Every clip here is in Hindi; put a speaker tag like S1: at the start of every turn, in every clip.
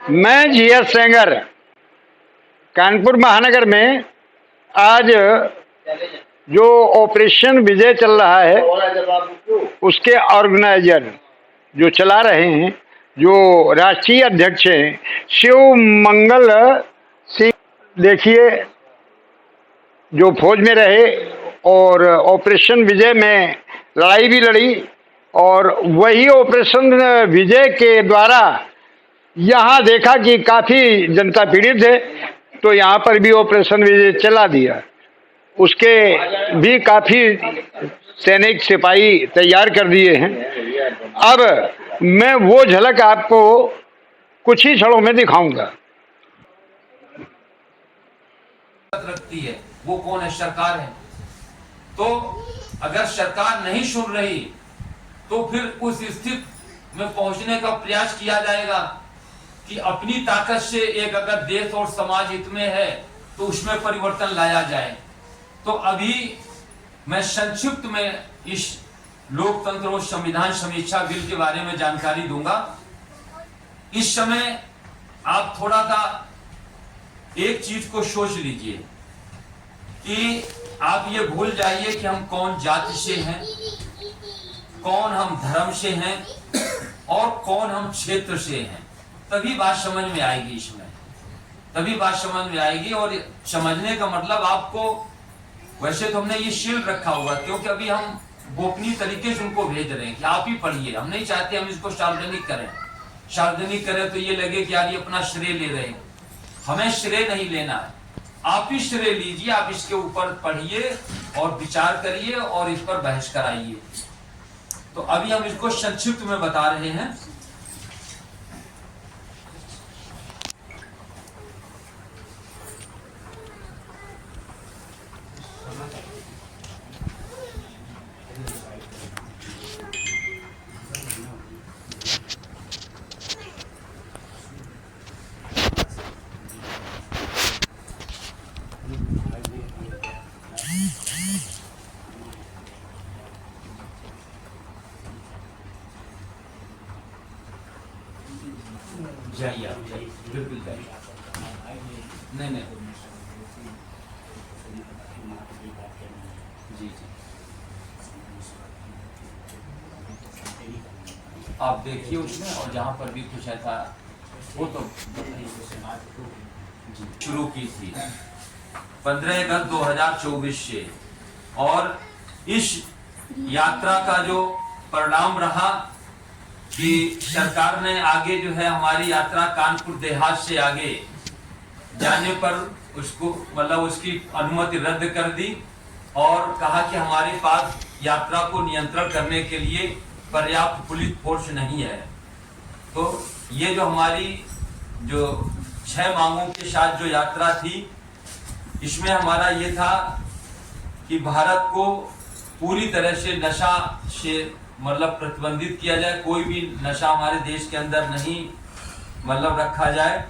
S1: मैं जीएस सेंगर कानपुर महानगर में आज जो ऑपरेशन विजय चल रहा है उसके ऑर्गेनाइजर जो चला रहे हैं, जो राष्ट्रीय अध्यक्ष हैं शिव मंगल सिंह, देखिए जो फौज में रहे और ऑपरेशन विजय में लड़ाई भी लड़ी, और वही ऑपरेशन विजय के द्वारा यहाँ देखा कि काफ़ी जनता पीड़ित है, तो यहाँ पर भी ऑपरेशन विजय चला दिया। उसके भी काफ़ी सैनिक सिपाही तैयार कर दिए हैं। अब मैं वो झलक आपको कुछ ही क्षणों में दिखाऊंगा।
S2: रखती है वो कौन है? सरकार है। तो अगर सरकार नहीं सुन रही तो फिर उस स्थिति में पहुंचने का प्रयास किया जाएगा कि अपनी ताकत से एक अगर देश और समाज हित में है तो उसमें परिवर्तन लाया जाए। तो अभी मैं संक्षिप्त में इस लोकतंत्र और संविधान समीक्षा बिल के बारे में जानकारी दूंगा। इस समय आप थोड़ा सा एक चीज को सोच लीजिए कि आप ये भूल जाइए कि हम कौन जाति से हैं, कौन हम धर्म से हैं और कौन हम क्षेत्र से हैं। तभी बात समझ में आएगी, इसमें तभी बात समझ में आएगी। और समझने का मतलब आपको, वैसे तो हमने ये शील्ड रखा हुआ क्योंकि अभी हम गोपनीय तरीके से उनको भेज रहे हैं कि आप ही पढ़िए। हम नहीं चाहते हम इसको सार्वजनिक करें। सार्वजनिक करें तो ये लगे कि यार ये अपना श्रेय ले रहे हैं। हमें श्रेय नहीं लेना है, आप ही श्रेय लीजिए। आप इसके ऊपर पढ़िए और विचार करिए और इस पर बहस कराइए। तो अभी हम इसको संक्षिप्त में बता रहे हैं। जाइए आप, जाइए, बिल्कुल जाइए। नहीं नहीं जी जी, आप देखिए उसमें, और जहाँ पर भी कुछ ऐसा वो तो शुरू की थी 15 अगस्त 2024 से। और इस यात्रा का जो परिणाम रहा कि सरकार ने आगे जो है हमारी यात्रा कानपुर देहात से आगे जाने पर उसको मतलब उसकी अनुमति रद्द कर दी और कहा कि हमारे पास यात्रा को नियंत्रण करने के लिए पर्याप्त पुलिस फोर्स नहीं है। तो ये जो हमारी जो 6 मांगों के साथ जो यात्रा थी, इसमें हमारा ये था कि भारत को पूरी तरह से नशा से मतलब प्रतिबंधित किया जाए। कोई भी नशा हमारे देश के अंदर नहीं मतलब रखा जाए।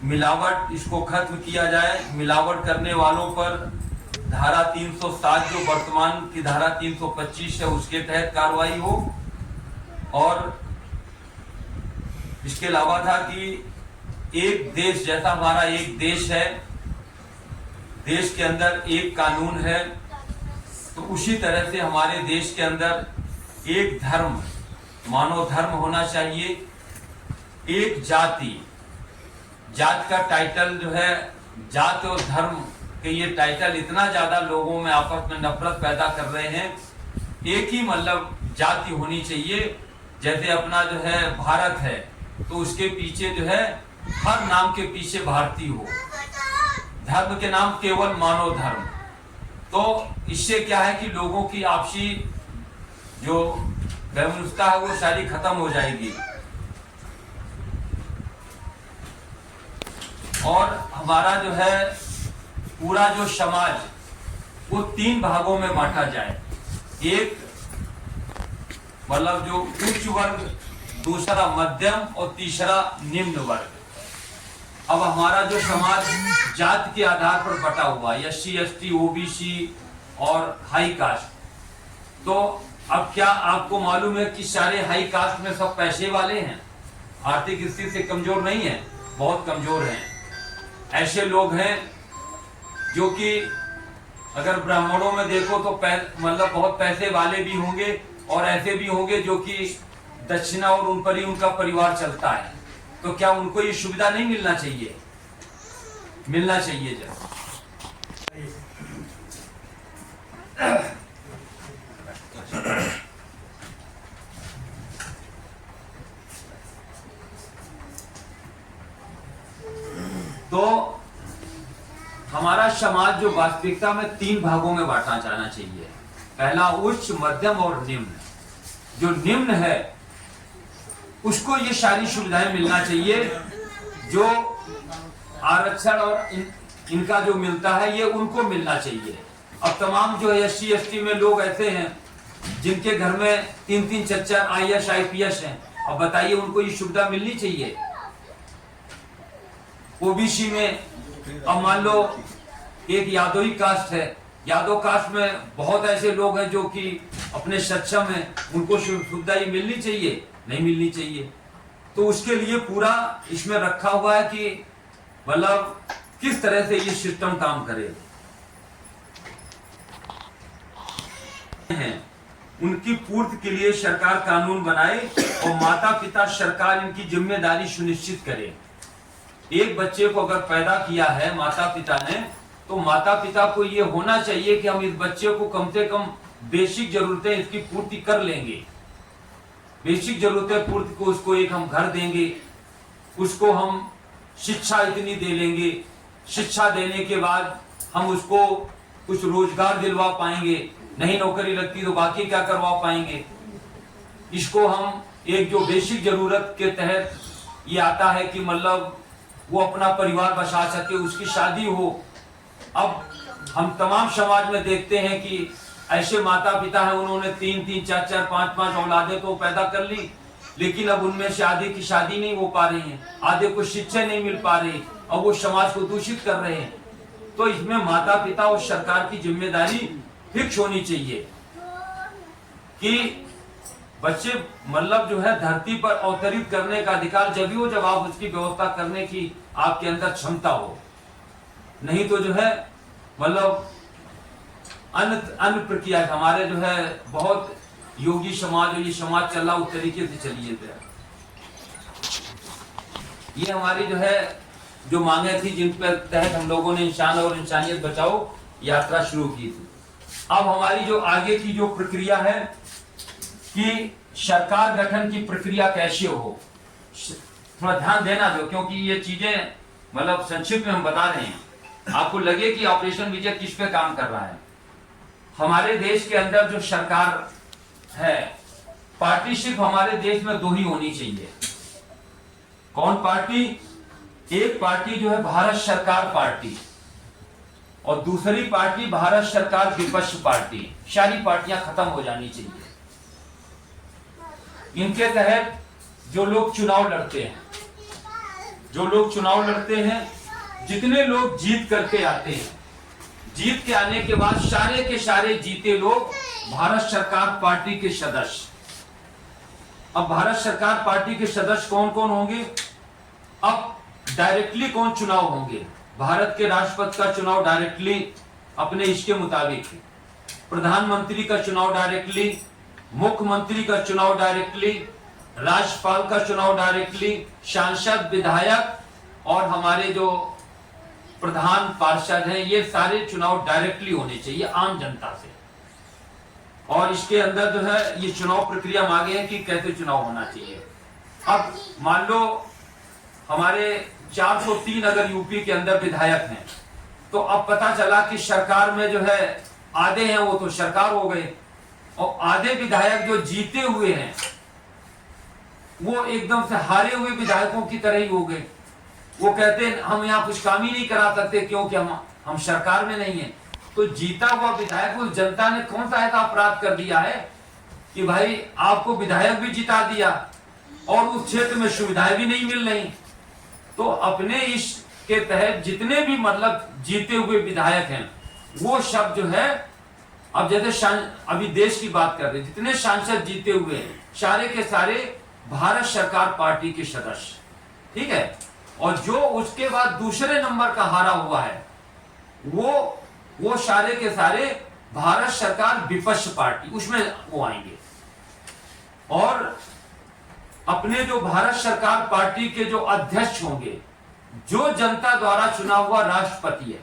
S2: मिलावट, इसको खत्म किया जाए। मिलावट करने वालों पर धारा 307 जो वर्तमान की धारा 325 है उसके तहत कार्रवाई हो। और इसके अलावा था कि एक देश, जैसा हमारा एक देश है, देश के अंदर एक कानून है, तो उसी तरह से हमारे देश के अंदर एक धर्म, मानव धर्म होना चाहिए। एक जाति, जात का टाइटल जो है, जात और धर्म के ये टाइटल इतना ज्यादा लोगों में आपस में नफरत पैदा कर रहे हैं। एक ही मतलब जाति होनी चाहिए। जैसे अपना जो है भारत है तो उसके पीछे जो है हर नाम के पीछे भारतीय हो, धर्म के नाम केवल मानव धर्म। तो इससे क्या है कि लोगों की आपसी जो वैमनस्यता है वो सारी खत्म हो जाएगी। और हमारा जो है पूरा जो समाज वो 3 भागों में बांटा जाए। एक मतलब जो उच्च वर्ग, दूसरा मध्यम और तीसरा निम्न वर्ग। अब हमारा जो समाज जात के आधार पर बटा हुआ, SC ST OBC और हाई कास्ट। तो अब क्या आपको मालूम है कि सारे हाई कास्ट में सब पैसे वाले हैं, आर्थिक स्थिति से कमजोर नहीं है। बहुत कमजोर हैं। ऐसे लोग हैं जो कि अगर ब्राह्मणों में देखो तो मतलब बहुत पैसे वाले भी होंगे और ऐसे भी होंगे जो कि दक्षिणा और उन पर ही उनका परिवार चलता है। तो क्या उनको ये सुविधा नहीं मिलना चाहिए? मिलना चाहिए। जब तो हमारा समाज जो वास्तविकता में 3 भागों में बांटना जाना चाहिए। पहला उच्च, मध्यम और निम्न। जो निम्न है उसको ये सारी सुविधाएं मिलना चाहिए जो आरक्षण और इनका जो मिलता है ये उनको मिलना चाहिए। अब तमाम जो है SC ST में लोग ऐसे हैं जिनके घर में 3-3 4-4 IAS IPS हैं। अब बताइए उनको ये सुविधा मिलनी चाहिए? OBC में अब मान लो एक यादवी कास्ट है, यादव कास्ट में बहुत ऐसे लोग हैं जो कि अपने सक्षम हैं, उनको सुविधा ये मिलनी चाहिए? नहीं मिलनी चाहिए। तो उसके लिए पूरा इसमें रखा हुआ है कि मतलब किस तरह से ये सिस्टम काम करे। उनकी पूर्ति के लिए सरकार कानून बनाए और माता पिता सरकार इनकी जिम्मेदारी सुनिश्चित करे। एक बच्चे को अगर पैदा किया है माता पिता ने, तो माता पिता को ये होना चाहिए कि हम इस बच्चे को कम से कम बेसिक जरूरतें इसकी पूर्ति कर लेंगे। बेसिक जरूरतें पूर्ति को उसको एक हम घर देंगे, उसको हम शिक्षा इतनी दे लेंगे, शिक्षा देने के बाद हम उसको कुछ रोजगार दिलवा पाएंगे, नहीं नौकरी लगती तो बाकी क्या करवा पाएंगे। इसको हम एक जो बेसिक जरूरत के तहत ये आता है कि मतलब वो अपना परिवार बसा सके, उसकी शादी हो। अब हम तमाम समाज में देखते हैं कि ऐसे माता पिता हैं उन्होंने 3-3 4-4 5-5 औलादें तो पैदा कर ली, लेकिन अब उनमें से आधे की शादी नहीं हो पा रही है, आधे को शिक्षा नहीं मिल पा रही और वो समाज को दूषित कर रहे हैं। तो इसमें माता पिता और सरकार की जिम्मेदारी फिक्स होनी चाहिए कि बच्चे मतलब जो है धरती पर अवतरित करने का अधिकार जब ही हो जब आप उसकी व्यवस्था करने की आपके अंदर क्षमता हो। नहीं तो जो है मतलब अन्य प्रक्रिया हमारे जो है बहुत योगी समाज और ये समाज चला उस तरीके से चलिए। ये हमारी जो है जो मांगे थी जिन पर तहत हम लोगों ने इंसान और इंसानियत बचाओ यात्रा शुरू की थी। अब हमारी जो आगे की जो प्रक्रिया है कि सरकार गठन की प्रक्रिया कैसे हो, थोड़ा ध्यान देना दो क्योंकि ये चीजें मतलब संक्षिप्त में हम बता रहे हैं, आपको लगे कि ऑपरेशन विजय किस पे काम कर रहा है। हमारे देश के अंदर जो सरकार है, पार्टी सिर्फ हमारे देश में 2 ही होनी चाहिए। कौन पार्टी? एक पार्टी जो है भारत सरकार पार्टी और दूसरी पार्टी भारत सरकार विपक्ष पार्टी। सारी पार्टियां खत्म हो जानी चाहिए। इनके तहत जो लोग चुनाव लड़ते हैं, जितने लोग जीत करके आते हैं, जीत के आने के बाद सारे के सारे जीते लोग भारत सरकार पार्टी के सदस्य। अब भारत सरकार पार्टी के सदस्य कौन कौन होंगे? अब डायरेक्टली कौन चुनाव होंगे? भारत के राष्ट्रपति का चुनाव डायरेक्टली अपने इसके मुताबिक, प्रधानमंत्री का चुनाव डायरेक्टली, मुख्यमंत्री का चुनाव डायरेक्टली, राज्यपाल का चुनाव डायरेक्टली, सांसद, विधायक और हमारे जो प्रधान पार्षद हैं, ये सारे चुनाव डायरेक्टली होने चाहिए आम जनता से। और इसके अंदर जो है ये चुनाव प्रक्रिया मांगे हैं कि कैसे चुनाव होना चाहिए। अब मान लो हमारे 403 अगर यूपी के अंदर विधायक हैं, तो अब पता चला कि सरकार में जो है आधे हैं वो तो सरकार हो गए और आधे विधायक जो जीते हुए हैं वो एकदम से हारे हुए विधायकों की तरह ही हो गए। वो कहते हैं हम यहाँ कुछ काम ही नहीं करा सकते क्योंकि हम सरकार में नहीं है। तो जीता हुआ विधायक उस जनता ने कौन सा ऐसा अपराध कर दिया है कि भाई आपको विधायक भी जिता दिया और उस क्षेत्र में सुविधाएं भी नहीं मिल रही। तो अपने इसके तहत जितने भी मतलब जीते हुए विधायक हैं वो सब जो है, अब जैसे अभी देश की बात कर रहे, जितने सांसद जीते हुए हैं सारे के सारे भारत सरकार पार्टी के सदस्य, ठीक है। और जो उसके बाद दूसरे नंबर का हारा हुआ है वो सारे के सारे भारत सरकार विपक्ष पार्टी उसमें वो आएंगे। और अपने जो भारत सरकार पार्टी के जो अध्यक्ष होंगे, जो जनता द्वारा चुना हुआ राष्ट्रपति है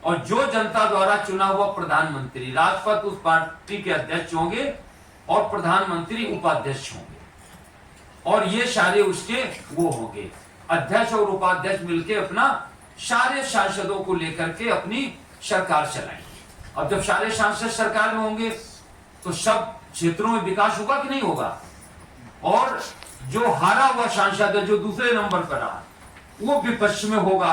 S2: और जो जनता द्वारा चुना हुआ प्रधानमंत्री, राष्ट्रपति उस पार्टी के अध्यक्ष होंगे और प्रधानमंत्री उपाध्यक्ष होंगे। और ये सारे उसके वो होंगे, अध्यक्ष और उपाध्यक्ष मिलकर अपना सारे सांसदों को लेकर के अपनी सरकार चलाएंगे। अब जब सारे सांसद सरकार में होंगे तो सब क्षेत्रों में विकास होगा कि नहीं होगा। और जो हारा हुआ सांसद है, जो दूसरे नंबर पर रहा, वो विपक्ष में होगा।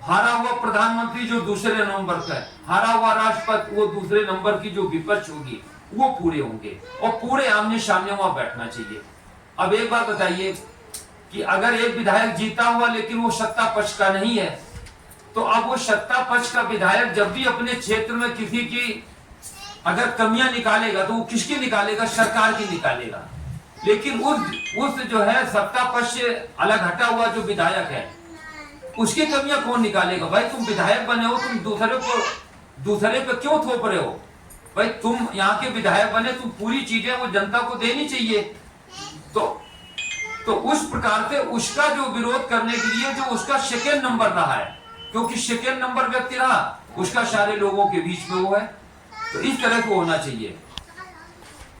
S2: हारा हुआ प्रधानमंत्री जो दूसरे नंबर पर, हारा हुआ राष्ट्रपति वो दूसरे नंबर की जो विपक्ष होगी वो पूरे होंगे और पूरे आमने सामने वहां बैठना चाहिए। अब एक बात बताइए कि अगर एक विधायक जीता हुआ लेकिन वो सत्ता पक्ष का नहीं है, तो अब वो सत्ता पक्ष का विधायक जब भी अपने क्षेत्र में किसी की अगर कमियां निकालेगा तो वो किसकी निकालेगा? सरकार की निकालेगा। लेकिन उस जो है सत्ता पक्ष से अलग हटा हुआ जो विधायक है उसकी कमियां कौन निकालेगा? भाई तुम विधायक बने हो, तुम दूसरे पे क्यों थोप रहे हो? भाई तुम यहाँ के विधायक बने, तुम पूरी चीजें वो जनता को देनी चाहिए। तो उस प्रकार से उसका जो विरोध करने के लिए जो उसका सेकेंड नंबर रहा है, क्योंकि सेकेंड नंबर व्यक्ति रहा, उसका सारे लोगों के बीच में वो है। तो इस तरह को होना चाहिए।